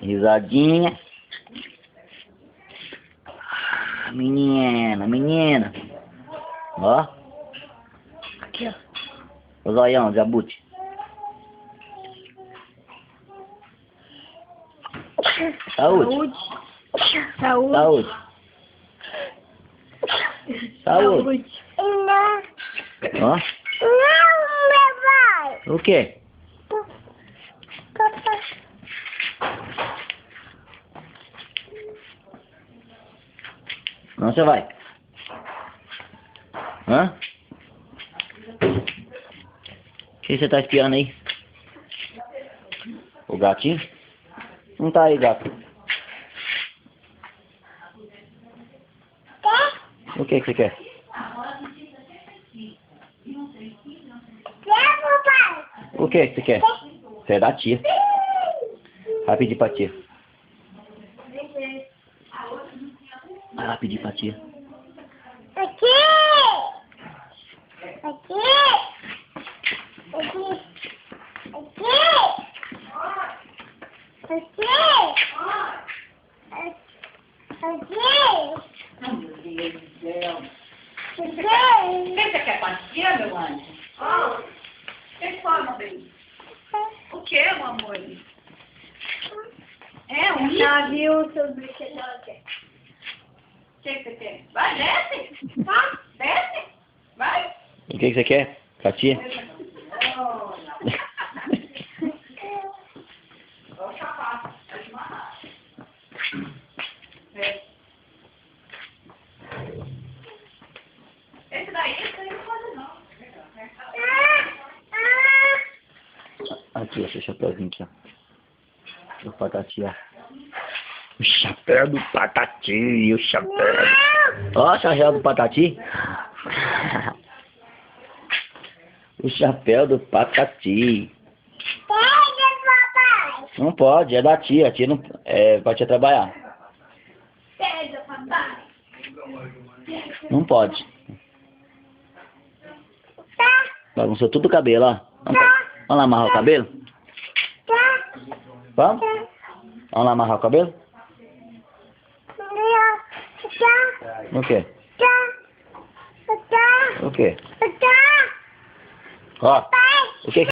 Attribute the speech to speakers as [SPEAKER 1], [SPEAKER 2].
[SPEAKER 1] Risadinha. Menina, menina. Ó.
[SPEAKER 2] Aqui, ó.
[SPEAKER 1] O zoião, Jabuti. Saúde.
[SPEAKER 2] Saúde.
[SPEAKER 1] Saúde. Saúde.
[SPEAKER 2] Não.
[SPEAKER 1] Ó.
[SPEAKER 2] Não, meu pai.
[SPEAKER 1] O quê?
[SPEAKER 2] Papai.
[SPEAKER 1] Onde você vai? Hã? O que você tá espiando aí? O gatinho? Não tá aí, gato. O que você quer?
[SPEAKER 2] Papai.
[SPEAKER 1] O que você quer? Você é da tia. Vai pedir pra tia. Vai lá pedir pra tia.
[SPEAKER 2] Aqui. Aqui. Aqui. Aqui. Aqui.
[SPEAKER 3] Ai, meu Deus do céu.
[SPEAKER 2] Aqui.
[SPEAKER 3] Você quer pastilha, meu anjo? O que forma, bem? O que, meu amor? É um
[SPEAKER 2] Já viu seus brinquedos aqui?
[SPEAKER 3] O que você quer? Vai, desce. Tá? Desce. Vai.
[SPEAKER 1] O que você quer? Pra tia?
[SPEAKER 3] Olha o sapato. Vai te amarrar. Esse daí não pode não.
[SPEAKER 1] Aqui, ó, seu chapéuzinho aqui, ó. Do Patati, ó. O chapéu do Patati, o chapéu. Ó, o chapéu do Patati. O chapéu do Patati.
[SPEAKER 2] Pega, papai.
[SPEAKER 1] Não pode, é da tia. A tia não é pra tia trabalhar.
[SPEAKER 2] Pega, papai.
[SPEAKER 1] Não pode.
[SPEAKER 2] Tá,
[SPEAKER 1] Bagunçou tudo o cabelo, ó. Vamos lá amarrar o cabelo?
[SPEAKER 2] tá,
[SPEAKER 1] Vamos? Vamos lá amarrar o cabelo?
[SPEAKER 2] tá,
[SPEAKER 1] O quê?
[SPEAKER 2] tá, tá,
[SPEAKER 1] O quê?
[SPEAKER 2] tá.
[SPEAKER 1] Ó, o que